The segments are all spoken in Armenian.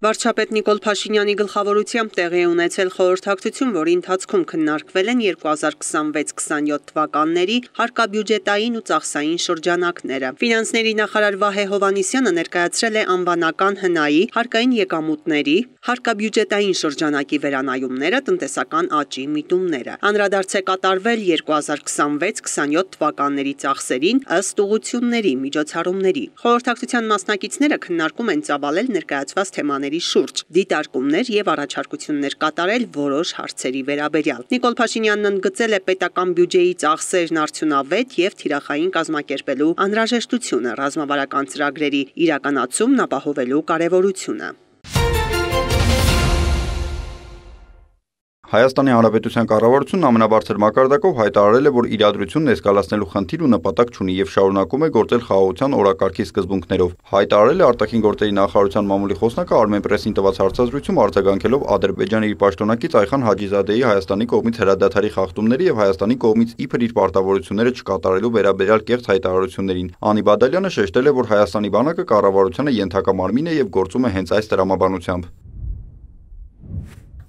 Վարչապետ Նիկոլ Փաշինյանի գլխավորությամբ տեղի է ունեցել խորհրդակցություն, որի ընթացքում քննարկվել են 2026-27 թվականների հարկաբյուջետային ու ծախսային շրջանակները։ Ֆինանսների նախարար Վահե Հովհաննիսյանը ներկայացրել է անվանական հնայի, հարկային եկամուտների, հարկաբյուջետային շրջանակի վերանայումները, տնտեսական աճի միտումները։ Անդրադարձ է կատարվել 2026-27 թվականների ծախսերին ըստ ուղղությունների, միջոցառումների։ Խորհրդակցության մասնակիցները քննարկում են ծավալել ներկայացված թեմաների շուրջ, դիտարկումներ եւ առաջարկություններ կատարել որոշ հարցերի վերաբերյալ։ Նիկոլ Փաշինյանն ընդգծել է պետական բյուջեի ծախսերն արդյունավետ եւ թիրախային կազմակերպելու անհրաժեշտությունը, ռազմավարական ծրագրերի իրականացումն ապահովելու կարեւորությունը։ Հայաստանի Հանրապետության կառավարությունն ամենաբարձր մակարդակով հայտարարել է, որ իրադրությունն էսկալացնելու խնդիր ու նպատակ չունի եւ շարունակում է գործել խաղաղության օրակարգի սկզբունքներով։ Հայտարարել է արտաքին գործերի նախարարության մամուլի խոսնակը Armenpress-ին տված հարցազրույցում արձագանքելով Ադրբեջանի իր պաշտոնակից Այխան Հաջիզադեի Հայաստանի կողմից հրադադարի խախտումների եւ Հայաստանի կողմից իբր իր պարտավորությունները չկատարելու վերաբերյալ կեղծ հայտարարություններին։ Անի Բադալյանը շեշտել է, որ Հայաստանի բանակը կառավարությանը ենթակա մարմին է եւ գործում է հենց այս տրամաբանությամբ։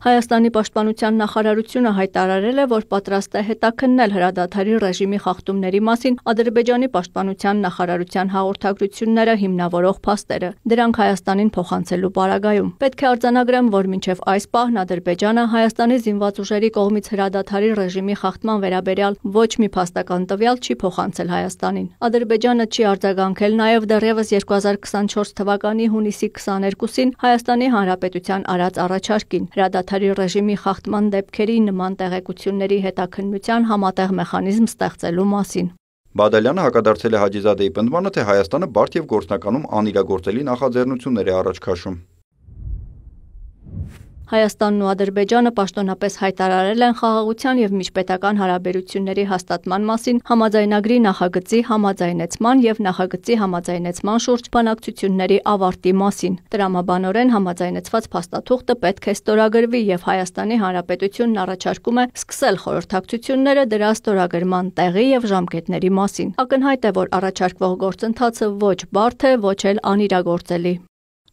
Հայաստանի պաշտպանության նախարարությունը հայտարարել է, որ պատրաստ է հետաքննել հրադադարի ռեժիմի խախտումների մասին Ադրբեջանի պաշտպանության նախարարության հաղորդագրությունները հիմնավորող փաստերը, դրանք Հայաստանին փոխանցելու պարագայում։ Պետք է արձանագրեմ, որ մինչև այս պահն Ադրբեջանը Հայաստանի զինված ուժերի կողմից հրադադարի ռեժիմի խախտման վերաբերյալ ոչ մի փաստական տվյալ չի փոխանցել Հայաստանին։ Ադրբեջանը չի արձագանքել նաև դեռևս 2024 թվականի հունիսի 22-ին Հայաստանի Հանրապետության արած առաջարկին հրադադարի ռեժիմի խախտման դեպքերի նման տեղեկությունների հետաքննության համատեղ մեխանիզմ ստեղծելու մասին։ Բադալյանը հակադարձել է Հաջիզադեի պնդմանը, թե Հայաստանը բարդ եւ գործնականում անիրագործելի նախաձեռնություններ է առաջ քաշում։ Հայաստանն ու Ադրբեջանը պաշտոնապես հայտարարել են խաղաղության եւ միջպետական հարաբերությունների հաստատման մասին համաձայնագրի նախագծի համաձայնեցման եւ նախագծի համաձայնեցման շուրջ բանակցությունների ավարտի մասին։ Տրամաբանորեն համաձայնեցված փաստաթուղթը պետք է ստորագրվի եւ Հայաստանի Հանրապետությունն առաջարկում է սկսել խորհրդակցությունները դրա ստորագրման տեղի եւ ժամկետների մասին։ Ակնհայտ է, որ առաջարկվող գործընթացը ոչ բարդ է, ոչ էլ անիրագործելի։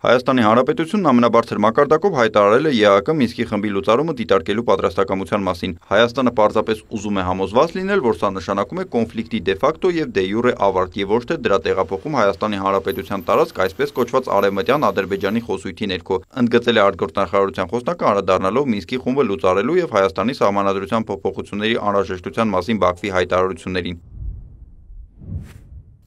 Հայաստանի Հանրապետությունն ամենաբարձր մակարդակով հայտարարել է ԵԱՀԿ Մինսկի խմբի լուծարումը դիտարկելու պատրաստակամության մասին։ Հայաստանը պարզապես ուզում է համոզված լինել, որ սա նշանակում է կոնֆլիկտի դե ֆակտո եւ դե յուրե ավարտ եւ ոչ թե դրա տեղափոխում Հայաստանի Հանրապետության տարածք այսպես կոչված արևմտյան Ադրբեջանի խոսույթի ներքո, ընդգծել է արտգործնախարարության խոսնակը անդրադառնալով Մինսկի խումբը լուծարելու եւ Հայաստանի սահմանադրության փոփոխությունների անհրաժեշտության մասին Բաքվի հայտարարություններին։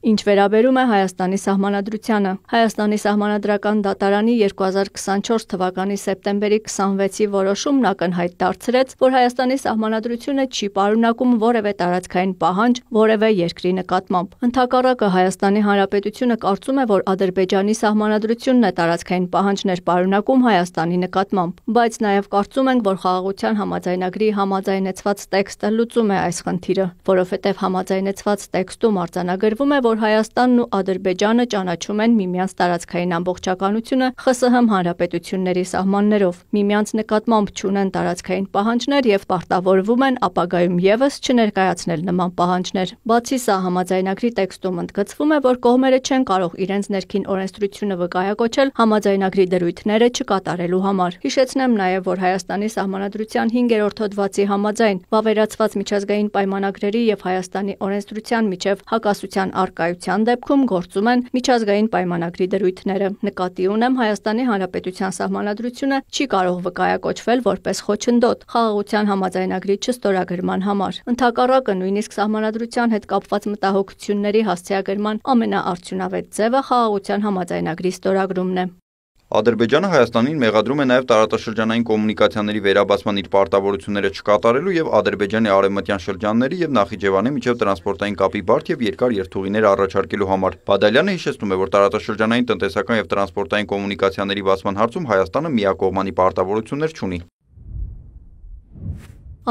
Ինչ վերաբերում է Հայաստանի սահմանադրությանը, Հայաստանի սահմանադրական դատարանի 2024 թվականի սեպտեմբերի 26-ի որոշումն ակնհայտ դարձրեց, որ Հայաստանի սահմանադրությունը չի պարունակում որևէ տարածքային պահանջ որևէ երկրի նկատմամբ։ Ընդհակառակը Հայաստանի Հանրապետությունը կարծում է, որ Ադրբեջանի սահմանադրությունն է տարածքային պահանջներ պարունակում Հայաստանի նկատմամբ, բայց նաև կարծում ենք, որ խաղաղության համաձայնագրի համաձայնեցված տեքստը լուծում է այս խնդիրը, որովհետև համաձայնեցված տեքստում արձանագրվում է, որ Հայաստանն ու Ադրբեջանը ճանաչում են միմյանց տարածքային ամբողջականությունը ԽՍՀՄ հանրապետությունների սահմաններով, միմյանց նկատմամբ չունեն տարածքային պահանջներ եւ պարտավորվում են ապագայում եւս չներկայացնել նման պահանջներ։ Բացի սա, համաձայնագրի տեքստում ընդգծվում է, որ կողմերը չեն կարող իրենց ներքին օրենսդրությունը վկայակոչել համաձայնագրի դրույթները չկատարելու համար։ Հիշեցնեմ նաեւ, որ Հայաստանի սահմանադրության 5-րդ հոդվածի համաձայն վավերացված միջազգային պայմանագրերի եւ Հայաստանի օրենսդրության միջև հակասության առկայության դեպքում գործում են միջազգային պայմանագրի դրույթները։ Նկատի ունեմ Հայաստանի Հանրապետության սահմանադրությունը չի կարող վկայակոչվել որպես խոչընդոտ խաղաղության համաձայնագրի չստորագրման համար։ Ընդհակառակը նույնիսկ սահմանադրության հետ կապված մտահոգությունների հասցեագրման ամենաարդյունավետ ձևը խաղաղության համաձայնագրի ստորագրումն է։ Ադրբեջանը Հայաստանին մեղադրում է նաև տարածաշրջանային կոմունիկացիաների վերաբացման իր պարտավորությունները չկատարելու եւ Ադրբեջանի արևմտյան շրջանների եւ Նախիջևանի միջև տրանսպորտային կապի բարդ եւ երկար երթուղիներ առաջարկելու համար։ Բադալյանը հիշեցնում է, որ տարածաշրջանային տնտեսական եւ տրանսպորտային կոմունիկացիաների բացման հարցում Հայաստանը միակողմանի պարտավորություններ չունի։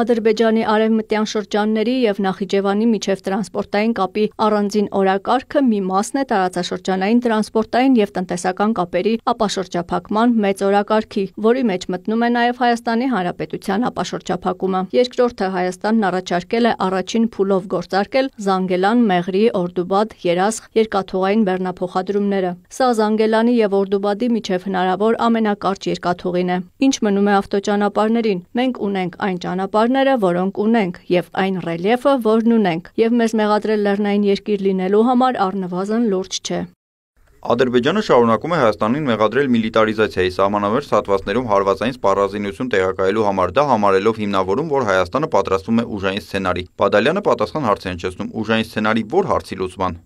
Ադրբեջանի արևմտյան շրջանների եւ Նախիջևանի միջև տրանսպորտային կապի առանձին օրակարգը մի մասն է տարածաշրջանային տրանսպորտային եւ տնտեսական կապերի ապաշրջափակման մեծ օրակարգի, որի մեջ մտնում է նաեւ Հայաստանի Հանրապետության ապաշրջափակումը։ Երկրորդը Հայաստանն առաջարկել է առաջին փուլով գործարկել Զանգելան, Մեղրի, Օրդուբադ, Երասխ երկաթուղային բեռնափոխադրումները։ Սա Զանգելանի եւ Օրդուբադի միջև հնարավոր ամենակարճ երկաթուղին է։ Ինչ մնում է ավտոճանապարհներին։ Մենք ունենք այն ճանապարհները, որոնք ունենք, եւ այն ռելիեֆը, որն ունենք, եւ մեզ մեղադրել լեռնային երկիր լինելու համար առնվազն լուրջ չէ։ Ադրբեջանը շարունակում է Հայաստանին մեղադրել միլիտարիզացիայի սահմանամերձ հատվածներում հարվածային սպառազինություն տեղակայելու համար, դա համարելով հիմնավորում, որ Հայաստանը պատրաստվում է ուժային սցենարի։ Բադալյանը պատասխան հարց է հնչեցնում՝ ուժային սցենարի ո՞ր հարցի լուծման։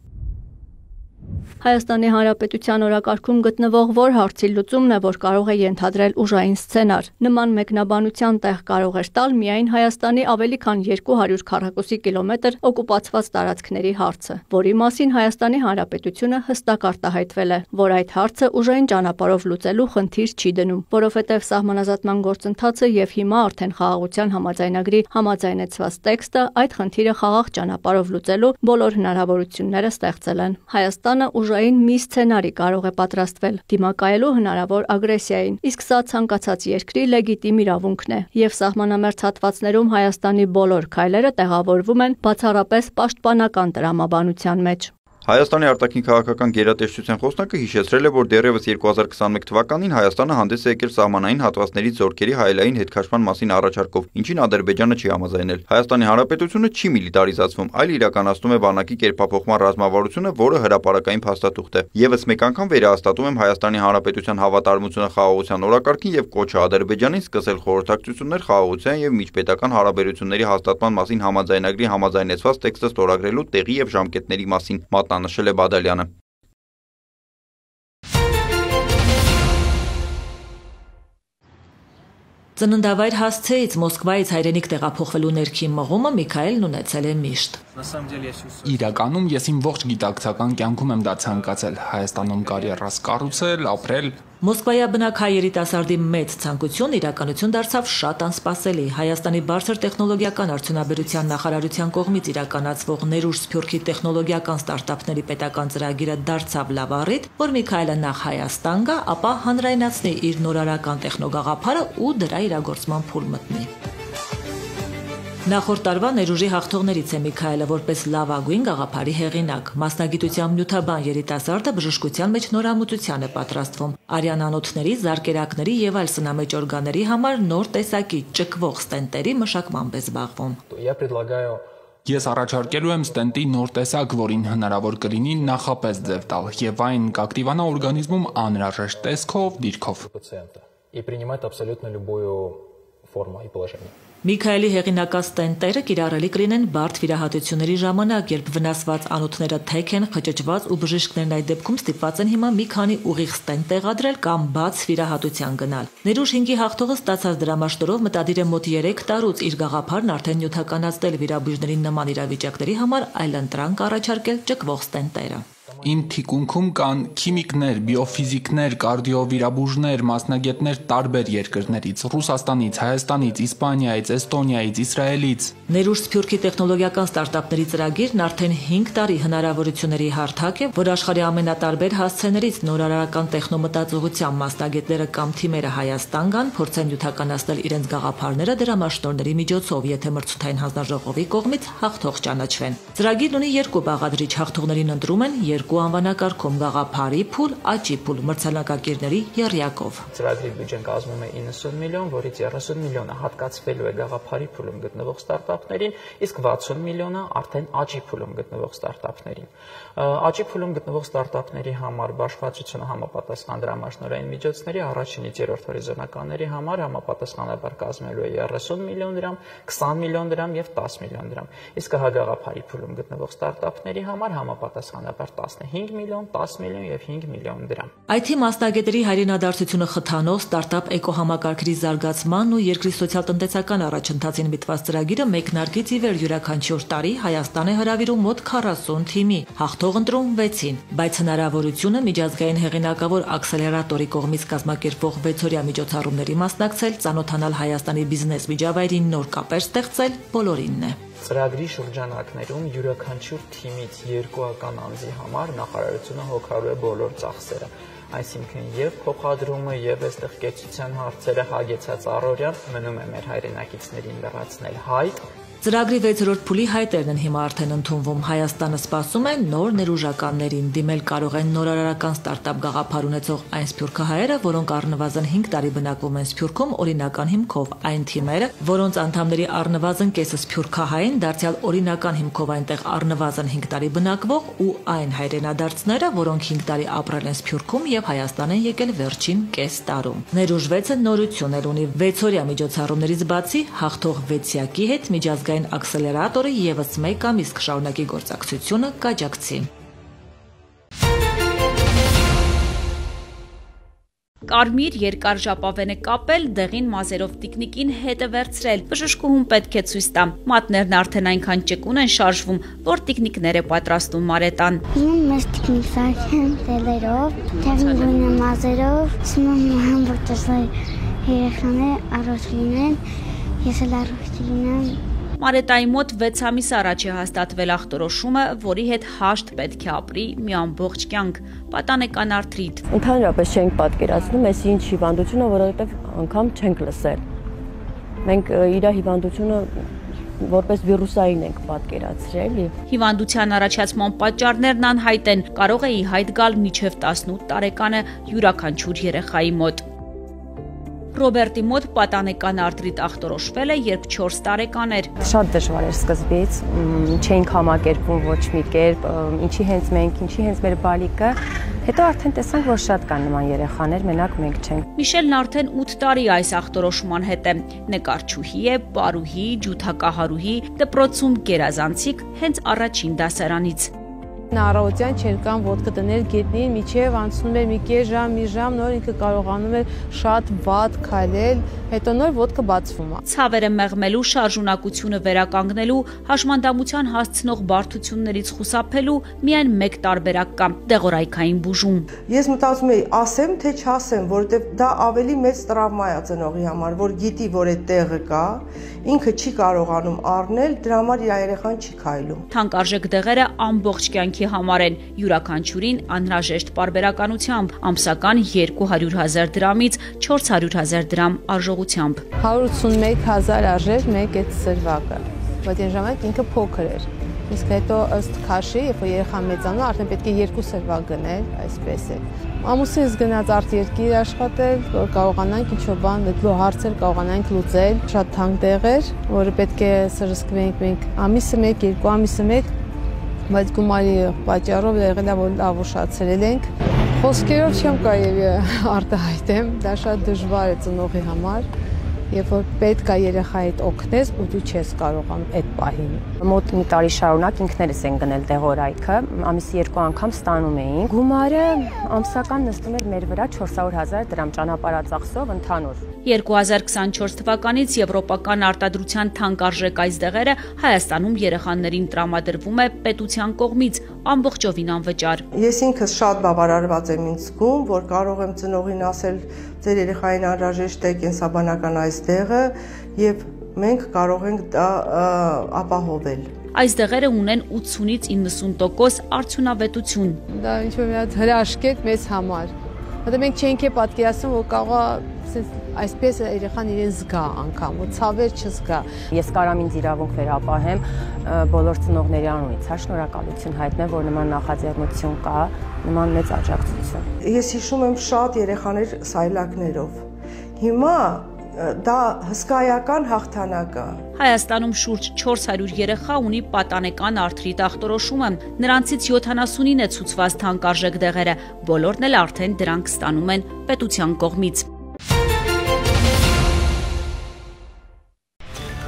Հայաստանի Հանրապետության օրակարգում գտնվող որ հարցի լուծումն է, որ կարող է ենթադրել ուժային սցենար։ Նման մեկնաբանության տեղ կարող էր տալ միայն Հայաստանի ավելի քան 200 քառակուսի կիլոմետր օկուպացված տարածքների հարցը, որի մասին Հայաստանի Հանրապետությունը հստակ արտահայտվել է, որ այդ հարցը ուժային ճանապարհով լուծելու խնդիր չի դնում, որովհետև սահմանազատման գործընթացը եւ հիմա արդեն խաղաղության համաձայնագրի համաձայնեցված տեքստը այդ խնդիրը խաղաղ ճանապարհով լուծելու բոլոր հնարավորությունները ստեղծել են։ Հայաստանը ուժային մի սցենարի կարող է պատրաստվել դիմակայելու հնարավոր ագրեսիային, իսկ սա ցանկացած երկրի լեգիտիմ իրավունքն է, եւ սահմանամերձ հատվածներում Հայաստանի բոլոր քայլերը տեղավորվում են բացառապես պաշտպանական տրամաբանության մեջ։ Հայաստանի արտաքին քաղաքական գերատեսչության խոսնակը հիշեցրել է, որ դեռևս 2021 թվականին Հայաստանը հանդես է եկել սահմանային հատվածներից զորքերի հայելային հետքաշման մասին առաջարկով, ինչին Ադրբեջանը չի համաձայնել։ Հայաստանի Հանրապետությունը չի միլիտարիզացվում, այլ իրականացնում է բանակի կերպափոխման ռազմավարությունը, որը հրապարակային փաստաթուղթ է։ Եվս մեկ անգամ վերահաստատում եմ Հայաստանի Հանրապետության հավատարմությունը խաղաղության օրակարգին եւ կոչը Ադրբեջանին սկսել խորհրդակցություններ խաղաղության եւ միջպետական հարաբերությունների հաստատման մասին համաձայնագրի համաձայնեցված տեքստը ստորագրելու տեղի եւ ժամկետների մասին նշել է Բադալյանը։ Ծննդավայր հասցեից Մոսկվայից հայրենիք տեղափոխվելու ներքին մղումը Միքայելն ունեցել է միշտ։ Իրականում ես իմ ողջ գիտակցական կյանքում եմ դա ցանկացել, Հայաստանում կարիերաս կառուցել, ապրել։ Մոսկվայաբնակ հայ երիտասարդի մեծ ցանկությունն իրականություն դարձավ շատ անսպասելի։ Հայաստանի բարձր տեխնոլոգիական արդյունաբերության նախարարության կողմից իրականացվող Ներուժ Սփյուռքի տեխնոլոգիական ստարտափների պետական ծրագիրը դարձավ լավ առիթ, որ Միքայելը նախ Հայաստան գա, ապա հանրայնացնի իր նորարարական տեխնոգաղափարը ու դրա իրագործման փուլ մտնի։ Նախորդ տարվա Ներուժի հաղթողներից է Միքայելը որպես լավագույն գաղափարի հեղինակ։ Մասնագիտությամբ նյութաբան երիտասարդը բժշկության մեջ նորամուծության է պատրաստվում։ Արյանանոթների, զարկերակների եւ այլ սնամեջ օրգանների համար նոր տեսակի ճկվող ստենտերի մշակմամբ է զբաղվում։ Ես առաջարկելու եմ ստենտի նոր տեսակ, որին հնարավոր կլինի նախապես ձև տալ եւ այն կակտիվանա օրգանիզմում անհրաժեշտ տեսքով, դիրքով։ Միքայելի հեղինակած ստենտերը կիրառելի կլինեն բարդ վիրահատությունների ժամանակ, երբ վնասված անոթները թեք են, խճճված ու բժիշկներն այդ դեպքում ստիպված են հիմա մի քանի ուղիղ ստենտ տեղադրել կամ բաց վիրահատության գնալ։ Ներուժ 5-ի հաղթողը ստացած դրամաշտորով մտադիր է մոտ 3 տարուց իր գաղափարն արդեն նյութականացնել վիրաբույժների նման իրավիճակների համար այլընտրանք առաջարկել ճկվող ստենտերը։ Իմ թիկունքում կան քիմիկներ, բիոֆիզիկներ, կարդիովիրաբույժներ, մասնագետներ տարբեր երկրներից՝ Ռուսաստանից, Հայաստանից, Իսպանիայից, Էստոնիայից, Իսրայելից։ Ներուժ Սփյուռքի տեխնոլոգիական ստարտափների ծրագիրն արդեն 5 տարի հնարավորությունների հարթակ է, որ աշխարհի ամենատարբեր հասցեներից նորարարական տեխնոմտածողության մասնագետները կամ թիմերը Հայաստան գան, փորձեն նյութականացնել իրենց գաղափարները դրամաշնորհների միջոցով, եթե մրցութային հանձնաժողովի կողմից հաղթող ճանաչվեն։ Ծրագիրն ունի 2 բաղադրիչ, հաղթողներին ընտրում են 2 անվանակարգում՝ գաղափարի փուլ, աճի փուլ, մրցանակակիրների եռյակով։ Ծրագրի բյուջեն կազմում է 90 միլիոն, որից 30 միլիոնը հատկացվելու է գաղափարի փուլում գտնվող ստարտափներին, իսկ 60 միլիոնը արդեն աճի փուլում գտնվող ստարտափներին։ Աճի փուլում գտնվող ստարտափների համար բաշխվածությունը համապատասխան դրամաշնորհային միջոցների առաջինից երրորդ հորիզոնականների համար համապատասխանաբար կազմելու է 30 միլիոն դրամ, 20 միլիոն դրամ եւ 10 միլիոն դրամ։ Իսկ գաղափարի փուլում գտնվող ստարտափների համար համապատասխանաբար 10 15 միլիոն, 10 միլիոն եւ 5 միլիոն դրամ։ IT մասնագետերի հայրենադարձությունը խթանող ստարտափ էկոհամակարգերի զարգացմանն ու երկրի սոցիալ-տնտեսական առաջընթացին միտված ծրագիրը մեկնարկից ի վեր յուրաքանչյուր տարի Հայաստան է հրավիրում մոտ 40 թիմի, հաղթող ընտրում 6-ին, բայց հնարավորությունը միջազգային հեղինակավոր աքսելերատորի կողմից կազմակերպվող 6-օրյա միջոցառումների մասնակցել, ծանոթանալ Հայաստանի բիզնես միջավայրին նոր կապեր ստեղծել բոլորինն է։ Ծրագրի շրջանակներում յուրաքանչյուր թիմից 2 անձի համար նախարարությունը հոգալու է բոլոր ծախսերը, այսինքն եւ փոխադրումը եւ այստեղ կեցության հարցերը հագեցած առօրյան մնում է մեր հայրենակիցներին լրացնել հայտ։ Ծրագրի 6-րդ փուլի հայտերն են հիմա արդեն ընդունվում։ Հայաստանը սպասում է նոր ներուժականներին, դիմել կարող են նորարարական ստարտափ գաղափար ունեցող այն սփյուռքահայերը, որոնք առնվազն 5 տարի բնակվում են Սփյուռքում օրինական հիմքով, այն թիմերը, որոնց անդամների առնվազն կեսը սփյուռքահային, դարձյալ օրինական հիմքով այնտեղ առնվազն 5 տարի բնակվող ու այն հայրենադարձները, որոնք 5 տարի ապրել են Սփյուռքում եւ Հայաստան են եկել վերջին կես տարում։ Ներուժ 6-ը նորություն ունի 6-օրյա միջոցառումներից բացի հաղթող 6-յակի հետ միջազգային աքսելերատորը եւս 1 ամիս կշարունակի գործակցությունը կաջակցի։ Կարմիր երկար ժապավեն է կապել, դեղին մազերով տիկնիկին հետ է վերցրել, բժշկուհուն պետք է ցույց տա։ Մատներն արդեն այնքան ճկուն են շարժվում, որ տիկնիկներ է պատրաստում Մարետան։ Մեծ տիկնիկ սարքեն տելերով, դեղին գույնը մազերով, սնում համբուրտեսլայ երեխաներ առողջ լինեն, ես էլ առողջ լինեմ։ Մարետայի մոտ 6 ամիս առաջ է հաստատվել ախտորոշումը, որի հետ հաշտ պետք է ապրի մի ամբողջ կյանք, պատանեկան արթրիտ։ Ընդհանրապես չենք պատկերացնում, այս ինչ հիվանդություն է, որովհետև անգամ չենք լսել։ Մենք իր հիվանդությունը որպես վիրուսային ենք պատկերացրել։ Հիվանդության առաջացման պատճառներն անհայտ են, կարող է ի հայտ գալ մինչև 18 տարեկանը յուրաքանչյուր երեխայի մոտ։ Ռոբերտի մոտ պատանեկան արթրիտ ախտորոշվել է, երբ 4 տարեկան էր։ Շատ դժվար էր սկզբից, չէինք համակերպվում ոչ մի կերպ, ինչի հենց մենք, ինչի հենց մեր բալիկը, հետո արդեն տեսանք, որ շատ կան նման երեխաներ, մենակ մենք չենք։ Միշելն արդեն 8 տարի այս ախտորոշման հետ է, նկարչուհի է, պարուհի, ջութակահարուհի, դպրոցում գերազանցիկ հենց առաջին դասարանից։ Առավոտյան չէր կան ոտքը դնել գետնին, միջև անցնում էր մի կես ժամ, մի ժամ, նոր ինքը կարողանում էր շատ վատ քայլել, հետո նոր ոտքը բացվում է։ Ցավերը մեղմելու, շարժունակությունը վերականգնելու, հաշմանդամության հասցնող բարդություններից խուսափելու միայն մեկ տարբերակ կա՝ դեղորայքային բուժում։ Ես մտածում էի, ասեմ թե չասեմ, որովհետև դա ավելի մեծ տրավմա է ծնողի համար, որ գիտի, որ այդ տեղը կա, ինքը չի կարողանում առնել, դրա համար իր երեխան չի քայլում։ Թանկարժեք դեղերը ամբողջ կյանքի համար են, յուրաքանչյուրին անհրաժեշտ պարբերականությամբ, ամսական 200,000 դրամից 400,000 դրամ արժողությամբ։ 181,000 արժեր մեկ այդ սրվակը, բայց այն ժամանակ ինքը փոքր էր։ Իսկ հետո ըստ քաշի, երբ որ երեխան մեծանում, արդեն պետք է 2 սրվակ գնել, այսպես է։ Ամուսինս գնաց արտերկիր աշխատել, որ կարողանանք ինչ-որ բան, այդ հարցեր կարողանանք լուծել, շատ թանկ տեղ էր, որը պետք է սրսկվենք մենք ամիսը 1, 2 ամիսը 1, բայց գումարի պատճառով եղել է, որ լավ ուշացրել ենք։ Խոսքերով չեմ կարելի արտահայտեմ, դա շատ դժվար է ծնողի համար։ Երբ որ պետք է երեխայիդ օգնես, ու դու չես կարողանում այդ պահին։ Մոտ մի տարի շարունակ ինքներս են գնել դեղորայքը, ամիսի 2 անգամ ստանում էին։ Գումարը ամսական նստում էր մեր վրա 400,000 դրամ ճանապարհածախսով ընդհանուր։ 2024 թվականից եվրոպական արտադրության թանկարժեք այս դեղերը Հայաստանում երեխաներին տրամադրվում է պետության կողմից ամբողջովին անվճար։ Ես ինքս շատ բավարարված եմ ինձ զգում, որ կարող եմ ծնողին ասել, ձեր երեխային անհրաժեշտ է կենսաբանական այս դեղը եւ մենք կարող ենք դա ապահովել։ Այս դեղերը ունեն 80-ից 90% արդյունավետություն։ Դա ինչ-որ մի հատ հրաշք է մեզ համար։ Որտեղ մենք չենք պատկերացնում, որ կարող է այսպես երեխան իրեն զգա անգամ, ու ցավեր չզգա։ Ես կարամ ինձ իրավունք վերապահեմ բոլոր ծնողների անունից, շնորհակալություն հայտնել, որ նման նախաձեռնություն կա, նման մեծ աջակցություն։ Ես հիշում եմ շատ երեխաներ սայլակներով։ Հիմա դա հսկայական հաղթանակ է։ Հայաստանում շուրջ 400 երեխա ունի պատանեկան արթրիտ ախտորոշումը, նրանցից 79-ին է ցուցված թանկարժեք դեղերը, բոլորն էլ արդեն դրանք ստանում են պետության կողմից։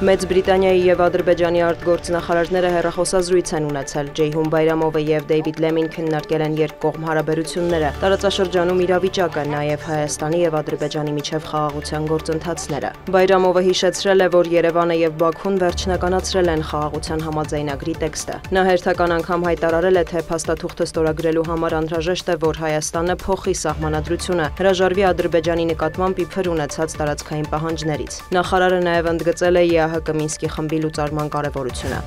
Մեծ Բրիտանիայի եւ Ադրբեջանի արտգործնախարարները հեռախոսազրույց են ունեցել։ Ջեյհուն Բայրամովը եւ Դեյվիդ Լեմին քննարկել են երկկողմ հարաբերությունները, տարածաշրջանում իրավիճակը, նաեւ Հայաստանի եւ Ադրբեջանի միջև խաղաղության գործընթացները։ Բայրամովը հիշեցրել է, որ Երևանը եւ Բաքուն վերջնականացրել են խաղաղության համաձայնագրի տեքստը։ Նա հերթական անգամ հայտարարել է, թե փաստաթուղթը ստորագրելու համար անհրաժեշտ է, որ Հայաստանը փոխի սահմանադրությունը, հրաժարվի Ադրբեջանի նկատմամբ իբր ունեցած տարածքային պահանջներից։ Նախարարը նաեւ ընդգծել է ԵԱՀԿ Մինսկի խմբի լուծարման կարևորությունը։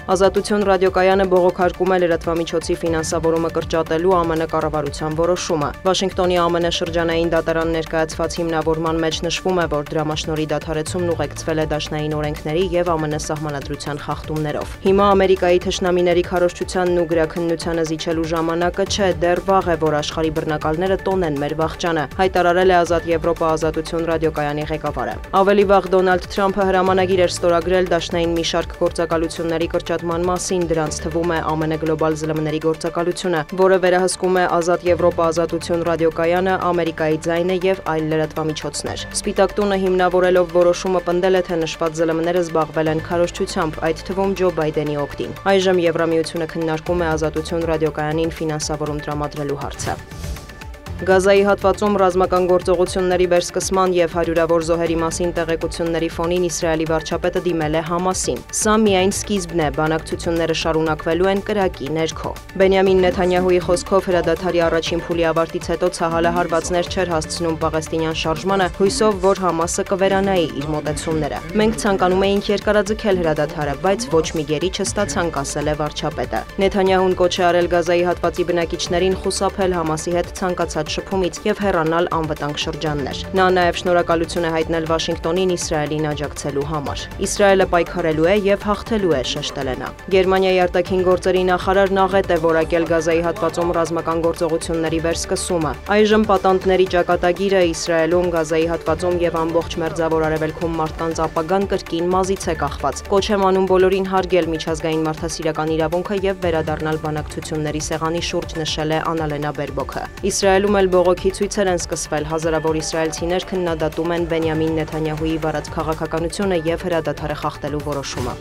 Ազատություն ռադիոկայանը բողոքարկում է լրատվամիջոցի ֆինանսավորումը կրճատելու ԱՄՆ կառավարության որոշումը։ Վաշինգտոնի ԱՄՆ շրջանային դատարան ներկայացված հիմնավորման մեջ նշվում է, որ դրամաշնորհի դադարեցումն ուղեկցվել է դաշնային օրենքների եւ ԱՄՆ սահմանադրության խախտումներով։ Հիմա Ամերիկայի թշնամիների քարոզչությանն ու գրաքննությանը զիջելու ժամանակը չէ, դեռ վաղ է, որ աշխարհի բռնակալները տոնեն մեր վախճանը, հայտարարել է Ազատ Եվրոպա Ազատություն ռադիոկայանի ղեկավարը։ Ավելի վաղ Դոնալդ Թրամփը հրամանագիր էր ստորագրել դաշնային մի շարք գործակալությունների կրճատման մասին, դրանց թվում է ԱՄՆ գլոբալ ԶԼՄ-ների գործակալությունը, որը վերահսկում է Ազատ Եվրոպա Ազատություն ռադիոկայանը, Ամերիկայի ձայնը եւ այլ լրատվամիջոցներ։ Սպիտակ տունը հիմնավորելով որոշումը պնդել է, թե նշված ԶԼՄ-ները զբաղվել են քարոզչությամբ, այդ թվում Ջո Բայդենի օգտին։ Այժմ Եվրամիությունը քննարկում է Ազատություն ռադիոկայանին ֆինանսավորում տրամադրելու հարցը։ Գազայի հատվածում ռազմական գործողությունների վերսկսման եւ հարյուրավոր զոհերի մասին տեղեկությունների ֆոնին Իսրայելի վարչապետը դիմել է Համասին։ Սա միայն սկիզբն է, բանակցությունները շարունակվելու են կրակի ներքո։ Բենյամին Նեթանյահուի խոսքով հրադադարի առաջին փուլի ավարտից հետո Ցահալը հարվածներ չէր հասցնում պաղեստինյան շարժմանը, հույսով, որ Համասը կվերանայի իր մոտեցումները։ Մենք ցանկանում էինք երկարաձգել հրադադարը, բայց ոչ մի գերի չստացանք, ասել է վարչապետը։ Նեթանյահուն կոչ է արել Գազայի հատվածի բնակիչներին խուսափել Համասի հետ ցանկացած շփումից եւ հեռանալ անվտանգ շրջաններ։ Նա նաեւ շնորհակալություն է հայտնել Վաշինգտոնին Իսրայելին աջակցելու համար։ Իսրայելը պայքարելու է եւ հաղթելու է, շեշտել է նա։ Գերմանիայի արտաքին գործերի նախարարն աղետ է որակել Գազայի հատվածում ռազմական գործողությունների վերսկսումը։ Այժմ պատանդների ճակատագիրը Իսրայելում, Գազայի հատվածում եւ ամբողջ մերձավոր արևելքում մարդկանց ապագան կրկին մազից է կախված։ Կոչ եմ անում բոլորին հարգել միջազգային մարդասիրական իրավունքը եւ վերադառնալ բանակցությունների սեղանի շուրջ, նշել է Անալենա Բերբոքը։ Իսրայելում բողոքի ցույցեր են սկսվել, հազարավոր իսրայելցիներ քննադատում են Բենյամին Նեթանյահուի վարած քաղաքականությունը եւ հրադադարը խախտելու որոշումը։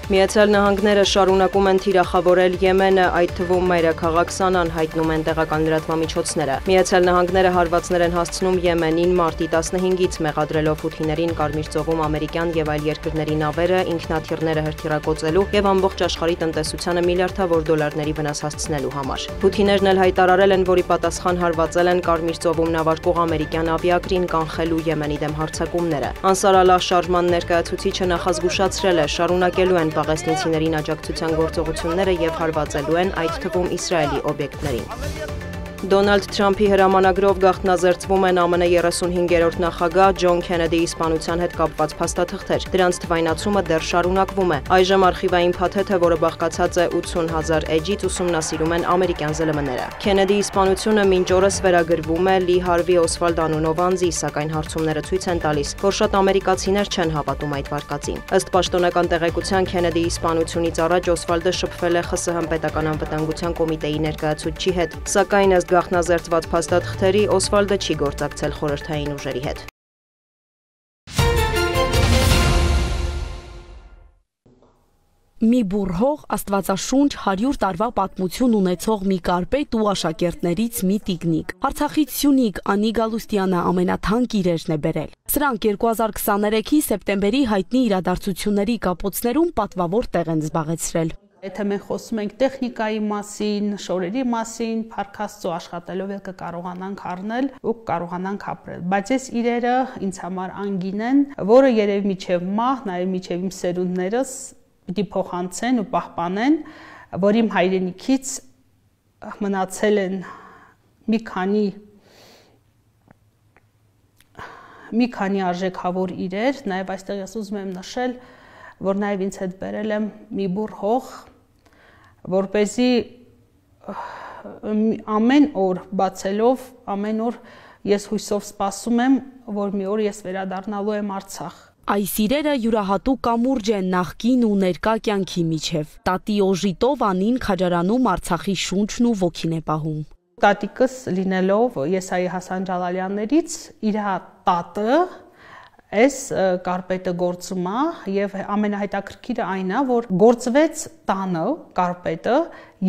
Միացյալ Նահանգները շարունակում են թիրախավորել Եմենը, այդ թվում մայրաքաղաք Սանան, հայտնում են տեղական լրատվամիջոցները։ Միացյալ Նահանգները հարվածներ են հասցնում Եմենին մարտի 15-ից, մեղադրելով հութիներին Կարմիր ծովում ամերիկյան եւ այլ երկրների նավերը ինքնաթիռները հրթիռակոծելու եւ ամբողջ աշխարհի տնտեսությանը միլիարդավոր դոլարների վնաս հասցնելու համար։ Հութիներն էլ հայտարարել են, որ ի պատասխան հարվածել են Կարմիր ծովում նավարկող ամերիկյան ավիակրին, կանխելու Եմենի դեմ հարձակումները։ Անսար Ալլահ շարժման ներկայացուցիչը նախազգուշացրել է, շարունակելու են պաղեստինցիներին աջակցության գործողությունները եւ հարվածելու են, այդ թվում Իսրայելի օբյեկտներին։ Դոնալդ Թրամփի հրամանագրով գաղտնազերծվում են ԱՄՆ 35-րդ նախագահ Ջոն Քենեդիի սպանության հետ կապված փաստաթղթեր։ Դրանց թվայնացումը դեռ շարունակվում է։ Այժմ արխիվային փաթեթը, որը բաղկացած է 80,000 էջից, ուսումնասիրում են ամերիկյան ԶԼՄ-ները։ Քենեդիի սպանությունը մինչ օրս վերագրվում է Լի Հարվի Օսվալդ անունով անձի, սակայն հարցումները ցույց են տալիս, որ շատ ամերիկացիներ չեն հավատում այդ վարկածին։ Ըստ պաշտոնական տեղեկության Քենեդիի սպանությունից առաջ Օսվալդը շփվել է ԽՍՀՄ պետական անվտանգության կոմիտեի ներկայացուցչի հետ, սակայն ըստ գաղտնազերծված փաստաթղթերի Օսվալդը չի գործակցել խորհրդային ուժերի հետ։ Մի բուռ հող, Աստվածաշունչ, 100 տարվա պատմություն ունեցող մի կարպետ ու աշակերտներից մի տիկնիկ։ Արցախից Սյունիք Անի Գալուստյանը ամենաթանկ իրերն է բերել։ Սրանք 2023-ի սեպտեմբերի հայտնի իրադարձությունների կապոցներում պատվավոր տեղ են զբաղեցրել։ Եթե մենք խոսում ենք տեխնիկայի մասին, շորերի մասին, Փառք Աստծո աշխատելով էլ կկարողանանք առնել ու կկարողանանք ապրել։ Բայց այս իրերը ինձ համար անգին են, որը երևի միջև մահ, նաև միջև իմ սերունդներս պիտի փոխանցեն ու պահպանեն, որ իմ հայրենիքից մնացել են մի քանի արժեքավոր իրեր, նաև այստեղ ես ուզում եմ նշել, որ նաև ինձ հետ բերել եմ մի բուռ հող, որպեսզի ամեն օր բացելով, ամեն օր ես հույսով սպասում եմ, որ մի օր ես վերադառնալու եմ Արցախ։ Այս իրերը յուրահատուկ կամուրջ են նախկին ու ներկա կյանքի միջև։ Տատի օժիտով Անին քաջարանում Արցախի շունչն ու ոգին է պահում։ Տատիկս լինելով Եսայի Հասան Ջալալյաններից իր տատը Այս կարպետը գործում է եւ ամենահետաքրքիրը այն է, որ գործվեց տանը կարպետը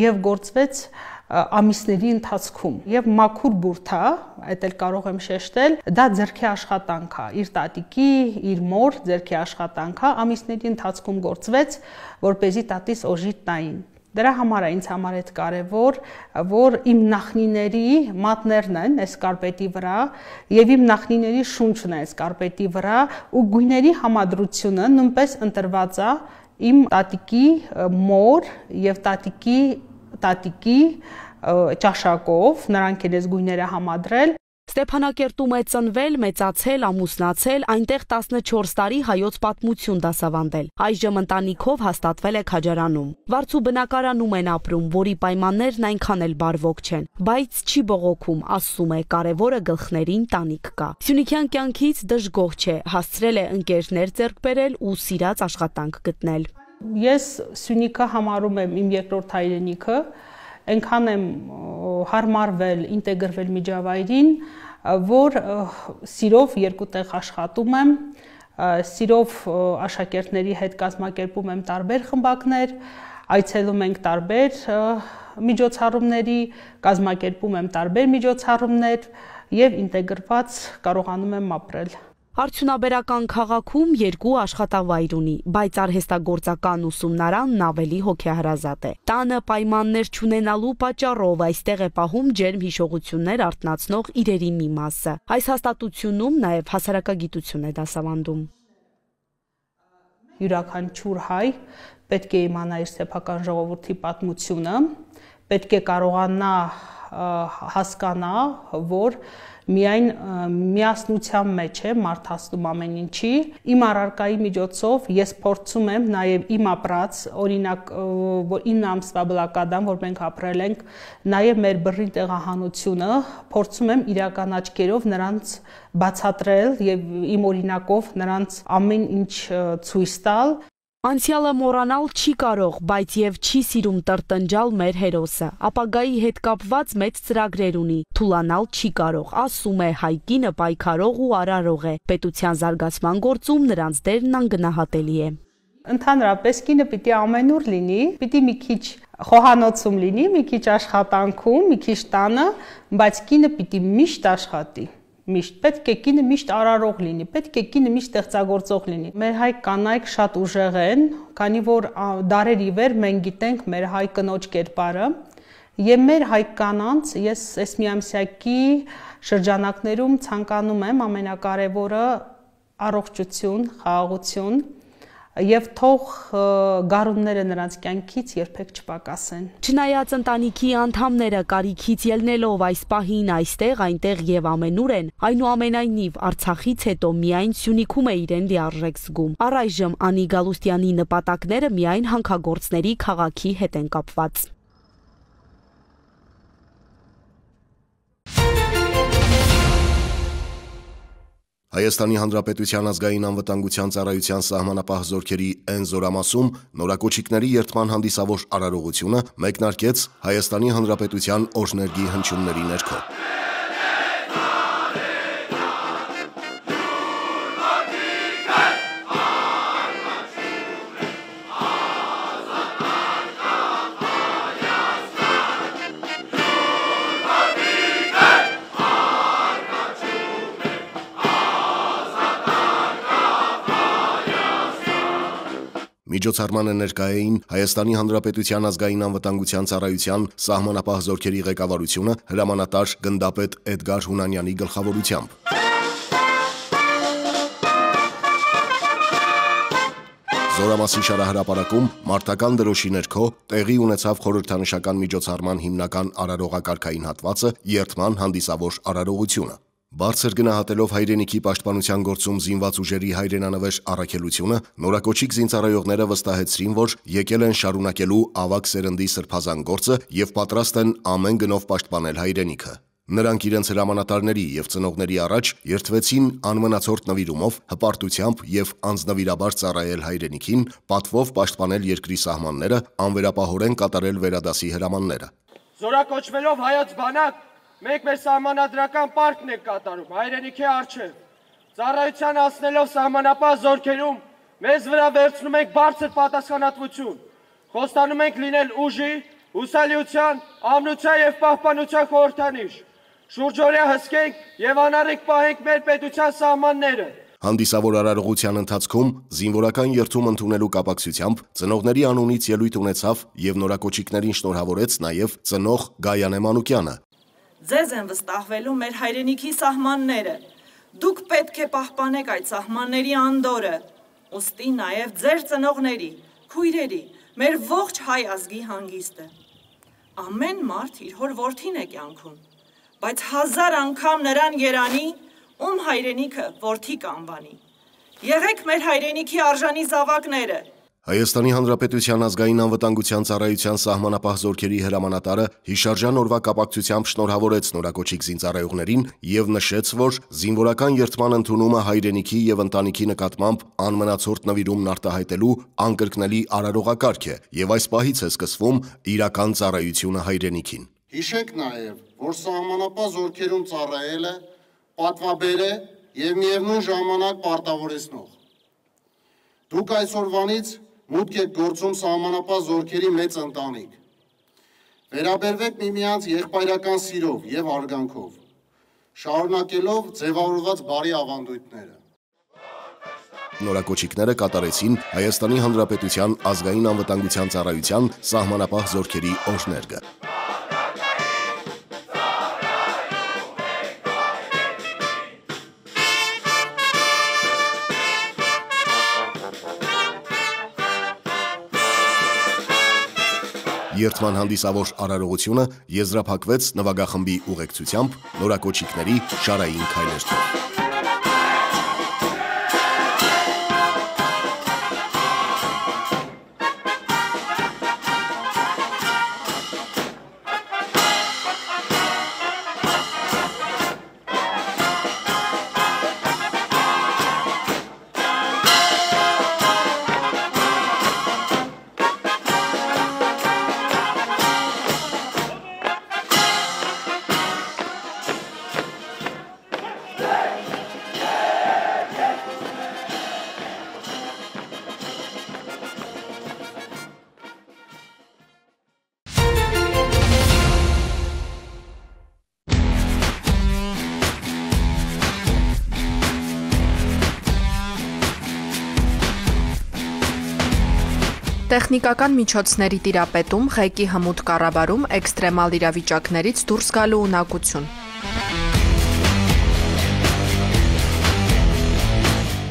եւ գործվեց ամիսների ընթացքում եւ մաքուր բուրդ է, այդ էլ կարող եմ շեշտել, դա ձեռքի աշխատանք է, իր տատիկի, իր մոր ձեռքի աշխատանք է, ամիսների ընթացքում գործվեց, որպեսզի տատիս օժիտ տային։ Դրա համար է ինձ համար այդ կարևոր, որ իմ նախնիների մատներն են այս կարպետի վրա եւ իմ նախնիների շունչն է այս կարպետի վրա ու գույների համադրությունը նույնպես ընտրված է իմ տատիկի մոր եւ տատիկի ճաշակով, նրանք էլ այս գույները համադրել։ Ստեփանակերտում է ծնվել, մեծացել, ամուսնացել, այնտեղ 14 տարի հայոց պատմություն դասավանդել։ Այժմ ընտանիքով հաստատվել է Քաջարանում։ Վարձու բնակարանում են ապրում, որի պայմաններն այնքան էլ բարվոք չեն, բայց չի բողոքում, ասում է, կարևորը գլխներին տանիք կա։ Սյունիքյան կյանքից դժգոհ չէ, հասցրել է ընկերներ ձեռք բերել ու սիրած աշխատանք գտնել։ Ես Սյունիքը համարում եմ իմ երկրորդ հայրենիքը, այնքան եմ հարմարվել, ինտեգրվել միջավայրին, որ սիրով երկու տեղ աշխատում եմ, սիրով աշակերտների հետ կազմակերպում եմ տարբեր խմբակներ, այցելում ենք տարբեր միջոցառումների, կազմակերպում եմ տարբեր միջոցառումներ եւ ինտեգրված կարողանում եմ ապրել։ Արդյունաբերական քաղաքում երկու աշխատավայր ունի, բայց արհեստագործական ուսումնարանն ավելի հոգեհարազատ է։ Տանը պայմաններ չունենալու պատճառով այստեղ է պահում ջերմ հիշողություններ արթնացնող իրերի մի մասը։ Այս հաստատությունում նաև հասարակագիտություն է դասավանդում։ Յուրաքանչյուր հայ պետք է իմանա իր սեփական ժողովրդի պատմությունը, պետք է կարողանա հասկանա, որ միայն միասնության մեջ է մարդ հասնում ամեն ինչի։ Իմ առարկայի միջոցով ես փորձում եմ նաև իմ ապրած, օրինակ, որ 9 ամսվա բլոկադան, որ մենք ապրել ենք, նաև մեր բռնի տեղահանությունը, փորձում եմ իրական աչքերով նրանց բացատրել եւ իմ օրինակով նրանց ամեն ինչ ցույց տալ։ Անցյալը մոռանալ չի կարող, բայց եւ չի սիրում տրտնջալ մեր հերոսը։ Ապագայի հետ կապված մեծ ծրագրեր ունի։ Թուլանալ չի կարող, ասում է, հայ կինը պայքարող ու արարող է։ Պետության զարգացման գործում նրանց դերն անգնահատելի է։ Ընդհանրապես կինը պիտի ամենուր լինի, պիտի մի քիչ խոհանոցում լինի, մի քիչ աշխատանքում, մի քիչ տանը, բայց կինը պիտի միշտ աշխատի։ Միշտ պետք է կինը միշտ արարող լինի, պետք է կինը միշտ ստեղծագործող լինի։ Մեր հայ կանայք շատ ուժեղ են, քանի որ դարերի վեր մենք գիտենք մեր հայ կնոջ կերպարը, եւ մեր հայ կանանց ես այս միամսյակի շրջանակներում ցանկանում եմ ամենակարևորը առողջություն, խաղաղություն եւ թող գարունները նրանց կյանքից երբեք չպակասեն։ Չնայած ընտանիքի անդամները կարիքից ելնելով այս պահին այստեղ, այնտեղ եւ ամենուր են, այնուամենայնիվ Արցախից հետո միայն Սյունիքում է իրեն լիարժեք զգում։ Առայժմ Անի Գալուստյանի նպատակները միայն հանքագործների քաղաքի հետ են կապված։ Հայաստանի Հանրապետության ազգային անվտանգության ծառայության սահմանապահ զորքերի N զորամասում նորակոչիկների երթման հանդիսավոր արարողությունը մեկնարկեց Հայաստանի Հանրապետության օրհներգի հնչյունների ներքո։ Միջոցառմանը ներկա էին Հայաստանի Հանրապետության ազգային անվտանգության ծառայության սահմանապահ զորքերի ղեկավարությունը հրամանատար գնդապետ Էդգար Հունանյանի գլխավորությամբ։ Զորամասի շարահրապարակում մարտական դրոշի ներքո տեղի ունեցավ խորհրդանշական միջոցառման հիմնական արարողակարգային հատվածը՝ երթման հանդիսավոր արարողությունը։ Բարձր գնահատելով հայրենիքի պաշտպանության գործում զինված ուժերի հայրենանվեր առաքելությունը, նորակոչիկ զինծառայողները վստահեցրին, որ եկել են շարունակելու ավագ սերնդի սրբազան գործը եւ պատրաստ են ամեն գնով պաշտպանել հայրենիքը։ Նրանք իրենց հրամանատարների եւ ծնողների առաջ երթվեցին անմնացորդ նվիրումով, հպարտությամբ եւ անձնվիրաբար ծառայել հայրենիքին, պատվով պաշտպանել երկրի սահմանները, անվերապահորեն կատարել վերադասի հրամանները։ Զորակոչվելով հայոց բանակ մենք մեր սահմանադրական պարտքն ենք կատարում հայրենիքի առջև, Ծառայության հասնելով սահմանապահ զորքերում մեզ վրա վերցնում ենք բարձր պատասխանատվություն։ Խոստանում ենք լինել ուժի, հուսալիության, ամնության եւ պահպանության խորհրդանիշ։ Շուրջօրյա հսկենք եւ անառիկ պահենք մեր պետության սահմանները։ Հանդիսավոր արարողության ընթացքում զինվորական երթում ընդունելու կապակցությամբ ծնողների անունից ելույթ ունեցավ եւ նորակոչիկներին շնորհավորեց նաեւ ծնող Գայանե Մանուկյանը։ Ձեզ են վստահվելու մեր հայրենիքի սահմանները։ Դուք պետք է պահպանեք այդ սահմանների անդորը։ Ուստի նաեւ ձեր ծնողների, քույրերի, մեր ողջ հայ ազգի հանգիստը։ Ամեն մարդ իր հոր որդին է կյանքում, բայց 1000 անգամ նրան երանի, ում հայրենիքը որդի կանվանի։ Եղեք մեր հայրենիքի արժանի զավակները։ Հայաստանի Հանրապետության ազգային անվտանգության ծառայության սահմանապահ զորքերի հրամանատարը հիշարժան օրվա կապակցությամբ շնորհավորեց նորակոչիկ զինծառայողներին եւ նշեց, որ զինվորական երթման ընդունումը հայրենիքի եւ ընտանիքի նկատմամբ անմնացորդ նվիրումն արտահայտելու անկրկնելի արարողակարգ է եւ այս պահից է սկսվում իրական ծառայությունը հայրենիքին։ Հիշեք նաեւ, որ սահմանապահ զորքերում ծառայելը պատվաբեր է եւ միևնույն ժամանակ պարտավորեցնող։ Դուք այսօրվանից մուտք եք գործում սահմանապահ զորքերի մեծ ընտանիք։ Վերաբերվեք միմյանց եղբայրական սիրով եւ հարգանքով, շարունակելով ձևավորված բարի ավանդույթները։ Նորակոչիկները կատարեցին Հայաստանի Հանրապետության ազգային անվտանգության ծառայության սահմանապահ զորքերի օրհներգը։ Երթման հանդիսավոր արարողությունը եզրափակվեց նվագախմբի ուղեկցությամբ նորակոչիկների շարային քայլերով։ Տեխնիկական միջոցների տիրապետում, ղեկի հմուտ կառավարում, էքստրեմալ իրավիճակներից դուրս գալու ունակություն։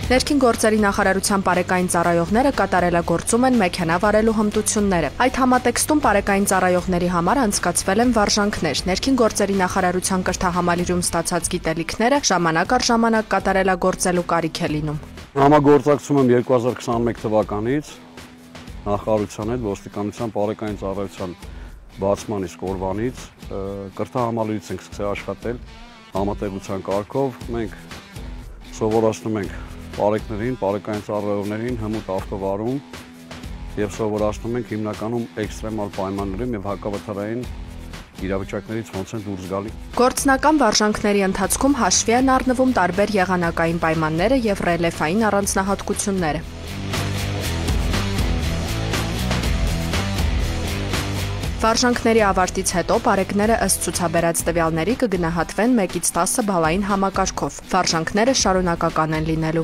Ներքին գործերի նախարարության պարեկային ծառայողները կատարելագործում են մեքենա վարելու հմտությունները։ Այդ համատեքստում պարեկային ծառայողների համար անցկացվել են վարժանքներ։ Ներքին գործերի նախարարության կրթահամալիրում ստացած գիտելիքները ժամանակ առ ժամանակ կատարելագործելու կարիք է լինում։ Համագործակցում եմ 2021 թվականից նախարարության հետ ոստիկանության պարեկային ծառայության բացման իսկ օրվանից կրթահամալիրից ենք սկսել աշխատել համատեղության կարգով։ Մենք սովորացնում ենք պարեկներին, պարեկային ծառայողներին հմուտ ավտովարում եւ սովորացնում ենք հիմնականում էքստրեմալ պայմաններում եւ հակավթարային իրավիճակներից ոնց են դուրս գալի։ Գործնական վարժանքների ընթացքում հաշվի են առնվում տարբեր եղանակային պայմանները եւ ռելիեֆային առանձնահատկությունները։ Վարժանքների ավարտից հետո պարեկները ըստ ցուցաբերած տվյալների կգնահատվեն 1-ից 10 բալային համակարգով։ Վարժանքները շարունակական են լինելու։